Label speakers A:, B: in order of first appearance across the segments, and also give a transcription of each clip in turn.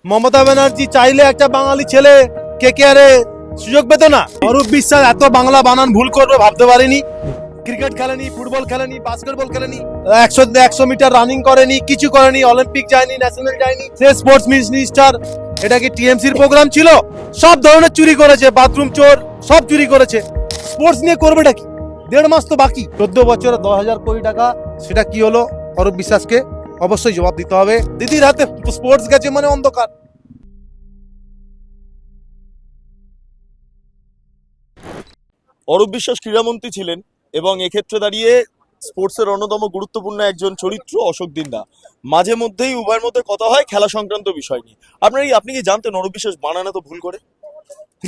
A: মমতা ব্যানার্জি চাইলে একটা বাঙালি ছেলে কেকেআরে সুযোগ পেত না। অরূপ বিশ্বাস এত বাংলা বানান ভুল করবে ভাবতে পারেনি। ক্রিকেট খেলেনি, ফুটবল খেলেনি, বাস্কেটবল খেলেনি, 100 মিটার রানিং করেনি, কিছু করেনি, অলিম্পিক যায়নি, ন্যাশনাল যায়নি, সে স্পোর্টস মিনিস্টার। এটা কি টিএমসির প্রোগ্রাম ছিল? সব ধরনের চুরি করেছে, বাথরুম চোর, সব চুরি করেছে। স্পোর্টস নিয়ে করবেটা কি? 1.5 মাস তো বাকি। 14 বছরে 10,000 কোটি টাকা, সেটা কি হলো? অরূপ বিশ্বাসকে অবশ্যই জবাব দিতে হবে। দিদির হাতে স্পোর্টস গেছে মানে অন্ধকার।
B: অরূপ বিশ্বাস ক্রীড়ামন্ত্রী ছিলেন এবং এক্ষেত্রে দাঁড়িয়ে স্পোর্টসের অন্যতম গুরুত্বপূর্ণ একজন চরিত্র অশোক দিন্দা। মাঝে মধ্যেই উভয়ের মধ্যে কথা হয় খেলা সংক্রান্ত বিষয় নিয়ে। আপনি কি জানতেন অরূপ বিশ্বাস বানান এত ভুল করে?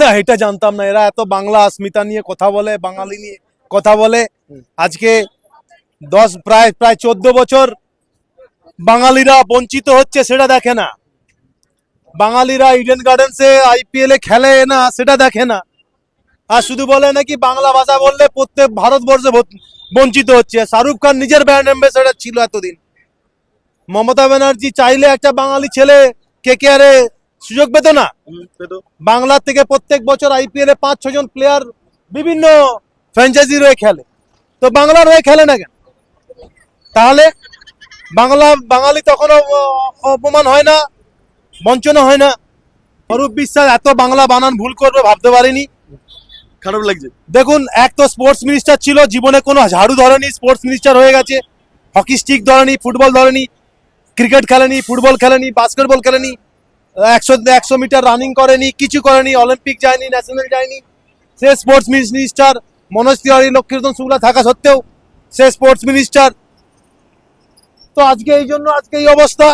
A: না, এটা জানতাম না। এরা এত বাংলা अस्मिता নিয়ে কথা বলে, বাঙালি নিয়ে কথা বলে। আজকে প্রায় 14 বছর বাঙালিরা বঞ্চিত হচ্ছে, সেটা দেখে না। বাঙালিরা ইডেন গার্ডেন্সে আইপিএল এ খেলে না, সেটা দেখে না। আর শুধু বলে নাকি বাংলা ভাষা বললে প্রত্যেক ভারতবর্ষে বঞ্চিত হচ্ছে। শাহরুখ খান নিজের ব্র্যান্ড অ্যাম্বাসেডর ছিল এতদিন। মমতা ব্যানার্জি চাইলে একটা বাঙালি ছেলে কেকেআরে সুযোগ পেত না। বাংলা থেকে প্রত্যেক বছর আইপিএল এ 5-6 জন প্লেয়ার বিভিন্ন ফ্র্যাঞ্চাইজির হয়ে খেলে, তো বাংলার হয়ে খেলে না কেন? তাহলে বাঙালি তখনও অপমান হয় না, বঞ্চনা হয় না? অরূপ বিশ্বাস এত বাংলা বানান ভুল করবে ভাবতে পারেনি।
B: খারাপ লাগছে।
A: দেখুন, এক তো স্পোর্টস মিনিস্টার ছিল, জীবনে কোনো ঝাড়ু ধরেনি, স্পোর্টস মিনিস্টার হয়ে গেছে। হকি স্টিক ধরেনি, ফুটবল ধরেনি, ক্রিকেট খেলেনি, ফুটবল খেলেনি, বাস্কেটবল খেলেনি, 100 মিটার রানিং করেনি, কিছু করেনি, অলিম্পিক যায়নি, ন্যাশনাল যায়নি। সে স্পোর্টস মিনিস্টার। মনোজ তিওয়ারি, লক্ষ্মীরতন শুক্লা থাকা সত্ত্বেও সে স্পোর্টস মিনিস্টার। তো আজকে এই জন্য আজকে এই অবস্থা।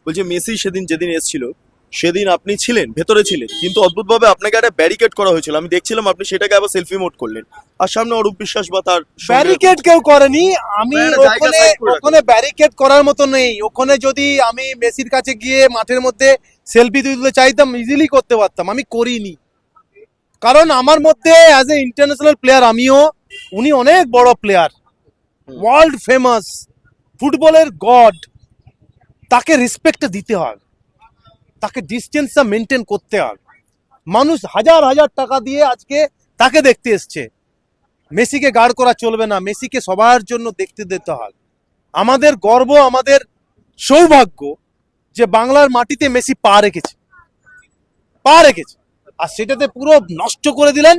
B: বলছে মেসি যেদিন এসেছিল সেদিন আপনি ছিলেন, ভেতরে ছিলেন, কিন্তু অদ্ভুতভাবে আপনাকে একটা ব্যারিকেড করা হয়েছিল। আমি দেখছিলাম আপনি সেটাকে আবার সেলফি মোড করলেন, আর সামনে অরূপ বিশ্বাস বা তার
A: ব্যারিকেড কেউ করেনি। আমি
B: একটা জায়গা
A: ওখানে
B: side করে রাখো।
A: ওখানে ব্যারিকেড করার মতো নেই। ওখানে যদি আমি মেসির কাছে গিয়ে মাঠের মধ্যে সেলফি তুলতে চাইতাম, ইজিলি করতে পারতাম। আমি করিনি, কারণ আমার মধ্যে অ্যাজ এ ইন্টারন্যাশনাল প্লেয়ার, আমিও, উনি অনেক বড় প্লেয়ার, ওয়ার্ল্ড ফেমাস, ফুটবলের গড। তাকে রেসপেক্ট দিতে হয়, তাকে ডিস্টেন্সটা মেনটেন করতে হয়। মানুষ হাজার হাজার টাকা দিয়ে আজকে তাকে দেখতে এসছে। মেসিকে গার্ড করা চলবে না, মেসিকে সবার জন্য দেখতে দিতে হয়। আমাদের গর্ব, আমাদের সৌভাগ্য যে বাংলার মাটিতে মেসি পা রেখেছে। আর সেটাতে পুরো নষ্ট করে দিলেন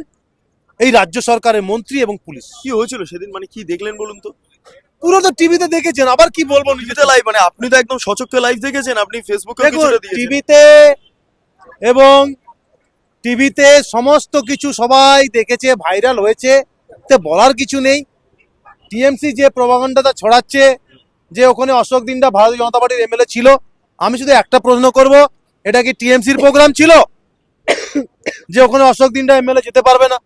A: এই রাজ্য সরকারের মন্ত্রী এবং পুলিশ।
B: কি হয়েছিল সেদিন, মানে কি দেখলেন বলুন তো?
A: পুরো তো টিভিতে দেখেছেন, আবার কি বলবো?
B: টিভিতে লাইভ, মানে আপনি তো একদম সচক্ষে লাইভ দেখেছেন, আপনি ফেসবুকে
A: দেখুন,
B: কিছুটা দিয়েছেন।
A: টিভিতে এবং টিভিতে সমস্ত কিছু সবাই দেখেছে, ভাইরাল হয়েছে, তে বলার কিছু নেই। টিএমসি যে প্রপাগান্ডাটা ছড়াচ্ছে যে ওখানে অশোক দিন্দা ভারতীয় জনতা পার্টির এমএলএ ছিল, আমি শুধু একটা প্রশ্ন করব, এটা কি টিএমসির প্রোগ্রাম ছিল যে ওখানে অশোক দিন্দা এমএলএ যেতে পারবে না?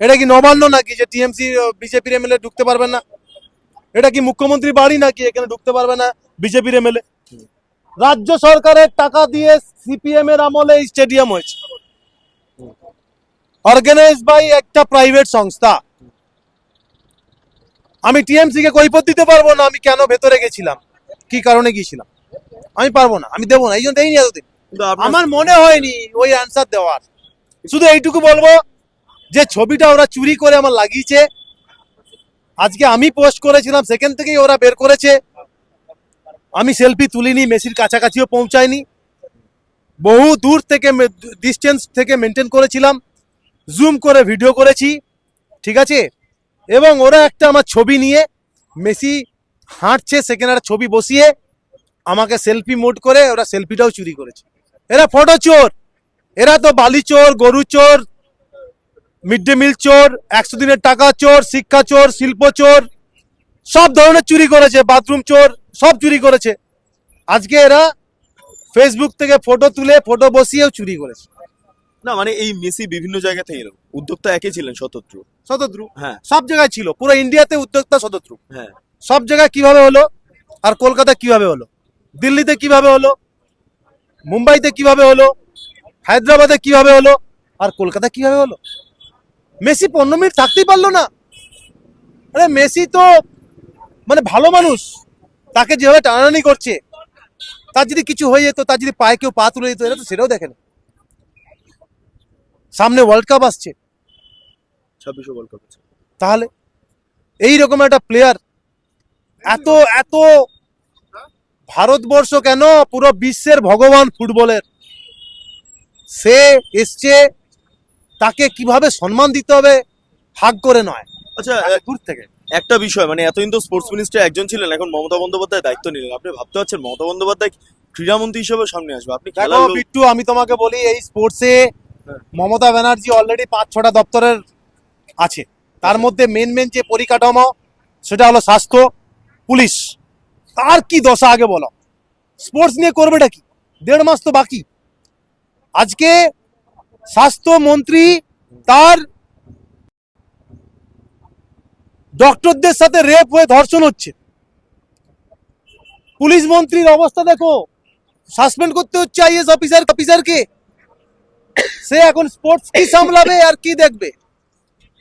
A: এটা কি নবান্ন নাকি যে টিএমসি বিজেপির এমএলএ ঢুকতে পারবে না? এটা কি মুখ্যমন্ত্রী বাড়ি নাকি এখানে ঢুকতে পারবে না বিজেপির এমএলএ? রাজ্য সরকারের টাকা দিয়ে সিপিএম এর আমলে এই স্টেডিয়াম হয়েছে, অর্গানাইজ বাই একটা প্রাইভেট সংস্থা। আমি টিএমসি কে কৈফত দিতে পারবো না আমি কেন ভেতরে গেছিলাম, কি কারণে গিয়েছিলাম। আমি পারবো না, আমি দেবো না, এই জন্য দেইনি এতদিন।
B: কিন্তু আপনার
A: আমার মনে হয়নি ওই অ্যান্সার দেওয়ার। শুধু এইটুকু বলবো যে ছবিটা ওরা চুরি করে আমার লাগিয়েছে। আজকে আমি পোস্ট করেছিলাম, সেখান থেকেই ওরা বের করেছে। আমি সেলফি তুলিনি, মেসির কাছাকাছিও পৌঁছায়নি, বহু দূর থেকে ডিস্টেন্স থেকে মেনটেন করেছিলাম, জুম করে ভিডিও করেছি, ঠিক আছে। এবং ওরা একটা আমার ছবি নিয়ে, মেসি হাঁটছে সেখানে একটা ছবি বসিয়ে আমাকে সেলফি মোড করে ওরা সেলফিটাও চুরি করেছে। এরা ফটো চোর, এরা তো বালি চোর, গরু চোর, মিড ডে মিল চোর, 100 দিনের টাকা চোর, শিক্ষা চোর, শিল্প চোর, সব ধরনের চুরি করেছে, বাথরুম চোর, সব চুরি করেছে। আজকে এরা ফেসবুক থেকে ফটো তুলে ফটো বসিয়েও চুরি করেছে।
B: না, মানে এই মেসি বিভিন্ন জায়গা থেকে এলো, উদ্যোক্তা একই ছিলেন, শতদ্রু।
A: শতদ্রু
B: হ্যাঁ
A: সব জায়গায় ছিল, পুরো ইন্ডিয়াতে উদ্যোক্তা শতদ্রু।
B: হ্যাঁ।
A: সব জায়গায় কিভাবে হলো, আর কলকাতা কিভাবে হলো, দিল্লিতে কিভাবে হলো, মুম্বাইতে কিভাবে হলো, হায়দ্রাবাদে কিভাবে হলো, আর কলকাতা কিভাবে হলো? মেসি 15 মিনিট থাকতেই পারলো না। আরে মেসি তো মানে ভালো মানুষ, তাকে যেভাবে টানাটানি করছে, তার যদি কিছু হয়ে যেত, তার যদি পায়ে কেউ পা তুলে দিত, এরা তো সেটাও দেখে না। সামনে ওয়ার্ল্ড কাপ আসছে,
B: 26 ওয়ার্ল্ড কাপ আছে।
A: তাহলে এইরকম একটা প্লেয়ার এত এত ভারতবর্ষ কেন পুরো বিশ্বের ভগবান ফুটবলের, সে এসছে, তাকে কিভাবে সম্মান দিতে হবে ভাগ করে নয়,
B: আচ্ছা,
A: দূর থেকে।
B: একটা বিষয়, মানে এতদিন তো স্পোর্টস মিনিস্টার একজন ছিলেন, এখন মমতা বন্দ্যোপাধ্যায় দায়িত্ব নিলেন, আপনি ভাবতে পারছেন মমতা বন্দ্যোপাধ্যায় ক্রীড়ামন্ত্রী হিসেবে সামনে আসবে? আপনি খেলার
A: দেখো
B: লোক।
A: বিট্টু, আমি তোমাকে বলি, এই স্পোর্টসে
B: হ্যাঁ।
A: মমতা ব্যানার্জি অলরেডি 5-6টা দপ্তরের আছে। তার মধ্যে মেন মেন যে পরিকাঠামো, সেটা হলো স্বাস্থ্য, পুলিশ। তার কি দশা আগে বলো, স্পোর্টস নিয়ে করবেটা কি? 1.5 মাস তো বাকি। আজকে স্বাস্থ্যমন্ত্রী তার ডক্টরদের সাথে রেপ হয়ে ধর্ষণ হচ্ছে। পুলিশ মন্ত্রীর অবস্থা দেখো, সাসপেন্ড করতে হচ্ছে আইএস অফিসারকে। সে এখন স্পোর্টস কি সামলাবে আর কি দেখবে?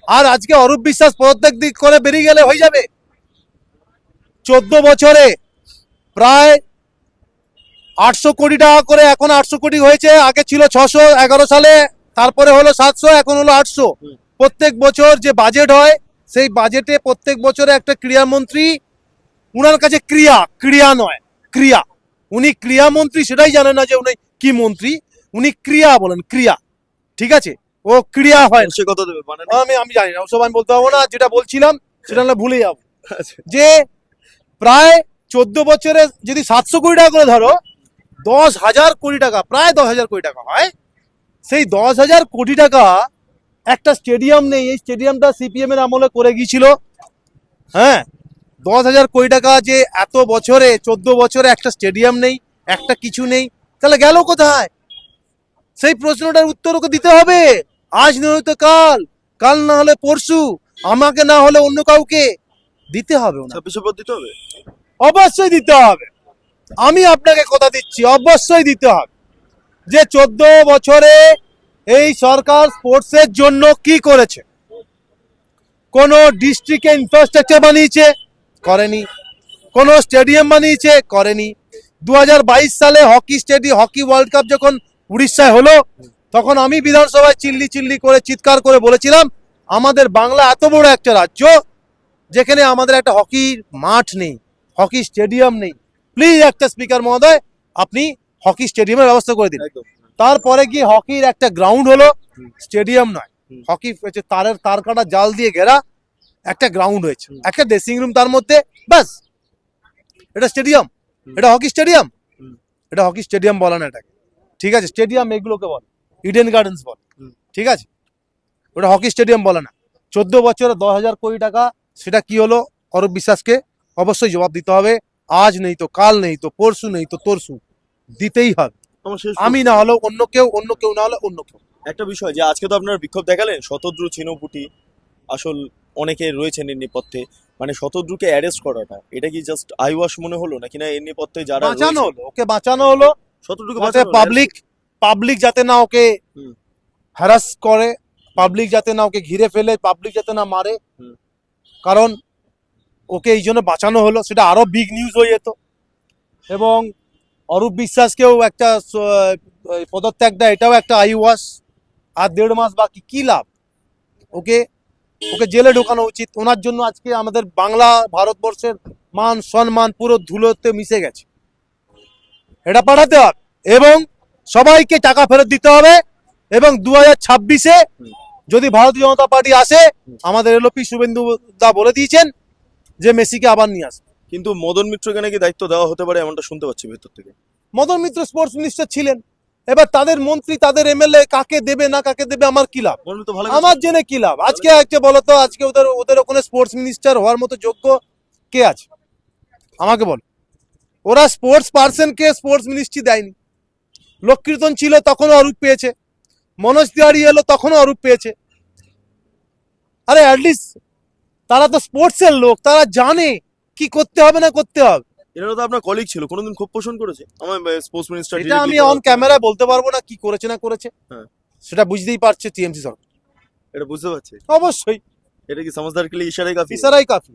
A: আর আজকে অরূপ বিশ্বাস পদত্যাগ দিক করে বেরিয়ে গেলে হয়ে যাবে? 14 বছরে প্রায় 800 কোটি টাকা করে, এখন 800 কোটি হয়েছে, আগে ছিল 611 সালে, তারপরে হলো 700, এখন হলো 800। প্রত্যেক বছর যে বাজেট হয়, সেই বাজেটে প্রত্যেক বছরে একটা ক্রীড়ামন্ত্রী, উনার কাছে ক্রিয়া নয়, ক্রিয়া, উনি ক্রিয়ামন্ত্রী সেটাই জানেন না যে উনি কি মন্ত্রী, উনি ক্রিয়া বলেন, ক্রিয়া, ঠিক আছে? ও ক্রিয়া হয় না।
B: সে কত দেবে মানে?
A: আমি জানি না, ওসব আমি বলতে পারবো না। যেটা বলছিলাম সেটা না ভুলে যাবো,
B: আচ্ছা,
A: যে প্রায় 14 বছরে যদি 700 কোটি টাকা করে ধরো, 10,000 কোটি টাকা, প্রায় 10,000 কোটি টাকা হয়। সেই 10,000 কোটি টাকা একটা স্টেডিয়াম নেই, এই স্টেডিয়ামটা সিপিএম এর আমলে করে গিয়েছিল। হ্যাঁ, 10,000 কোটি টাকা যে এত বছরে, 14 বছরে একটা স্টেডিয়াম নেই, একটা কিছু নেই, তাহলে গেল কোথায়? সেই প্রশ্নটার উত্তর ওকে দিতে হবে। আজ না হয়তো কাল, কাল না হলে পরশু, আমাকে না হলে অন্য কাউকে দিতে হবে ওনার।
B: 26 পর দিতে হবে।
A: অবশ্যই দিতে হবে। আমি আপনাকে কথা দিচ্ছি, অবশ্যই দিতে হবে। যে 14 বছরে এই সরকার স্পোর্টসের জন্য কি করেছে? কোন ডিস্ট্রিক্টে ইনফ্রাস্ট্রাকচার বানিয়েছে? করেনি। কোন স্টেডিয়াম বানিয়েছে? করেনি। 2022 সালে হকি ওয়ার্ল্ড কাপ যখন উড়িষ্যায় হলো, তখন আমি বিধানসভায় চিল্লি করে চিৎকার করে বলেছিলাম, আমাদের বাংলা এত বড় একটা রাজ্য, যেখানে আমাদের একটা হকির মাঠ নেই, হকি স্টেডিয়াম নেই। প্লিজ একটা স্পিকার মহোদয়, আপনি হকি স্টেডিয়ামের ব্যবস্থা করে দিন।
B: একদম।
A: তারপরে গিয়ে হকির একটা গ্রাউন্ড হলো, স্টেডিয়াম নয়, হকি হচ্ছে তার কাটা জাল দিয়ে ঘেরা একটা গ্রাউন্ড হয়েছে, একটা ড্রেসিং রুম তার মধ্যে, ব্যাস। এটা স্টেডিয়াম? এটা হকি স্টেডিয়াম? এটা হকি স্টেডিয়াম বলে না এটাকে, ঠিক আছে? স্টেডিয়াম এগুলোকে বলে, ইডেন গার্ডেন্স বলে, ঠিক আছে? ওটা হকি স্টেডিয়াম বলে না। 14 বছরে 10,000 কোটি টাকা, সেটা কি হলো? অরূপ বিশ্বাসকে অবশ্যই জবাব দিতে হবে। আজ নেই তো কাল, নেই তো পরশু, নেই তো তরশু, দিতেই হবে।
B: আমার শেষ
A: আমি না হলেও অন্য কেউ না হলে অন্য কেউ।
B: একটা বিষয়, যে আজকে তো আপনারা বিক্ষোভ দেখালেন, শতদ্রু চিনপুটি আসল অনেকে রয়েছেন এর নেপথ্যে, মানে শতদ্রুকে অ্যারেস্ট করাটা, এটা কি জাস্ট আইওয়াশ মনে হলো নাকি, না এর নেপথ্যে যারা
A: বাঁচানো
B: রয়েছে?
A: হলো, ওকে বাঁচানো হলো,
B: শতদ্রুকে
A: যাতে
B: বাঁচানো,
A: পাবলিক যাতে না ওকে
B: হুম।
A: হ্যারাস করে, পাবলিক যাতে না ওকে ঘিরে ফেলে, পাবলিক যাতে না মারে।
B: হুম।
A: কারণ ওকে এই জন্য বাঁচানো হলো, সেটা আরো বিগ নিউজ হয়ে যেত। এবং অরূপ বিশ্বাসকেও একটা পদত্যাগ দেয়, এটাও একটা আইওয়াশ। আর 1.5 মাস বাকি, কি লাভ? ওকে ওকে জেলে ঢোকানো উচিত। ওনার জন্য আজকে আমাদের বাংলা, ভারতবর্ষের মান সম্মান পুরো ধুলোতে মিশে গেছে। এটা পাঠাতে হবে এবং সবাইকে টাকা ফেরত দিতে হবে। এবং 2026-এ যদি ভারতীয় জনতা পার্টি আসে, আমাদের এলপি শুভেন্দু দা বলে দিয়েছেন যে মেসিকে আবার নিয়ে আসবে।
B: কিন্তু মদন মিত্রকে নাকি দায়িত্ব দেওয়া হতে পারে, এমনটা শুনতে পাচ্ছি ভেতর থেকে।
A: মদন মিত্র স্পোর্টস মিনিস্টার ছিলেন, এবার তাদের মন্ত্রী, তাদের এমএলএ কাকে দেবে না কাকে দেবে আমার কি লাভ?
B: মদন মিত্র ভালো
A: আমার জেনে কি লাভ? আজকে একটা বলতো, আজকে ওদের ওখানে স্পোর্টস মিনিস্টার হওয়ার মতো যোগ্য কে আছে আমাকে বল? ওরা স্পোর্টস পার্সনকে স্পোর্টস মিনিস্ট্রি দেয়নি। লোককীর্তন ছিল তখনও অরূপ পেয়েছে, মনোজ তিওয়ারি এলো তখনও অরূপ পেয়েছে। আরে অ্যাটলিস্ট তারা তো স্পোর্টসের লোক, তারা জানে কি করতে হবে না করতে হবে।
B: এরা তো আপনার কলিগ ছিল, কোনোদিন ক্ষোভ পোষণ করেছে? আমার স্পোর্টস মিনিস্টার
A: এটা আমি অন ক্যামেরায় বলতে পারবো না কি করেছে না করেছে,
B: হ্যাঁ।
A: সেটা বুঝতেই পারছে টিএমসি সরকার।
B: এটা বুঝতে পারছি।
A: অবশ্যই
B: এটা কি সমঝদার কে লিয়ে ইশারাই কাফি?
A: ইশারাই কাফি।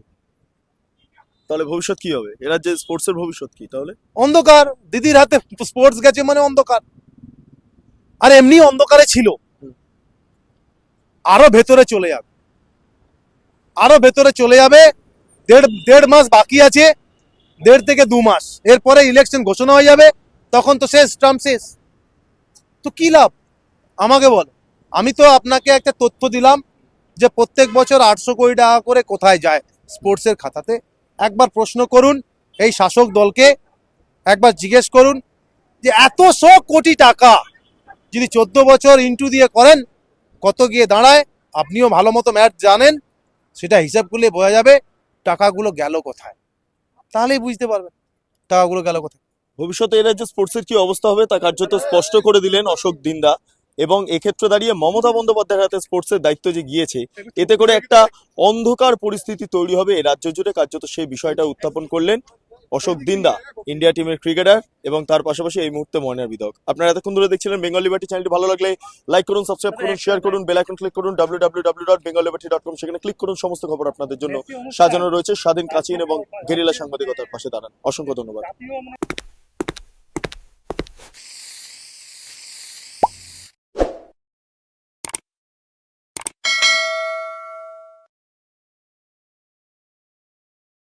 B: তাহলে ভবিষ্যৎ কি হবে? এরা যে স্পোর্টস এর ভবিষ্যৎ কি তাহলে?
A: অন্ধকার। দিদির হাতে স্পোর্টস গেছে মানে অন্ধকার। আর এমনি অন্ধকারে ছিল, আরো ভেতরে চলে যাবে, আরো ভেতরে চলে যাবে। দেড় দেড় মাস বাকি আছে, 1.5 থেকে 2 মাস, এরপরে ইলেকশন ঘোষণা হয়ে যাবে, তখন তো শেষ, টার্ম শেষ। তো কি লাভ আমাকে বল। আমি তো আপনাকে একটা তথ্য দিলাম যে প্রত্যেক বছর 800 কোটি টাকা করে কোথায় যায় স্পোর্টসের খাতাতে। একবার প্রশ্ন করুন এই শাসক দলকে, একবার জিজ্ঞেস করুন যে এত কোটি টাকা যদি 14 বছর ইন্টু দিয়ে করেন কত গিয়ে দাঁড়ায়। আপনিও ভালো মতো ম্যাথ জানেন, সেটা হিসাব করলে বোঝা যাবে টাকাগুলো গেল কোথায়, তাহলেই বুঝতে পারবেন টাকাগুলো গেল কোথায়।
B: ভবিষ্যতে এরা যে স্পোর্টসের কি অবস্থা হবে তা কার্যত স্পষ্ট করে দিলেন অশোক দিন্দা। এবং এক্ষেত্রে দাঁড়িয়ে মমতা বন্দ্যোপাধ্যায়ের হাতে স্পোর্টসের দায়িত্ব যে গিয়েছে, এতে করে একটা অন্ধকার পরিস্থিতি তৈরি হবে এই রাজ্য জুড়ে, কার্যত সেই বিষয়টা উত্থাপন করলেন অশোক দিন্দা, ইন্ডিয়া টিমের ক্রিকেটার এবং তার পাশাপাশি এই মুহূর্তে ময়নার বিধায়ক। আপনারা এতক্ষণ ধরে দেখছিলেন বেঙ্গল লিবার্টি। চ্যানেলটি ভালো লাগলে লাইক করুন, সাবস্ক্রাইব করুন, শেয়ার করুন, বেল আইকন ক্লিক করুন, www.bengalliberty.com, সেখানে ক্লিক করুন। সমস্ত খবর আপনাদের জন্য সাজানো রয়েছে। স্বাধীন, কাচিন এবং গেরিলা সাংবাদিকতার পাশে দাঁড়ান। অসংখ্য ধন্যবাদ।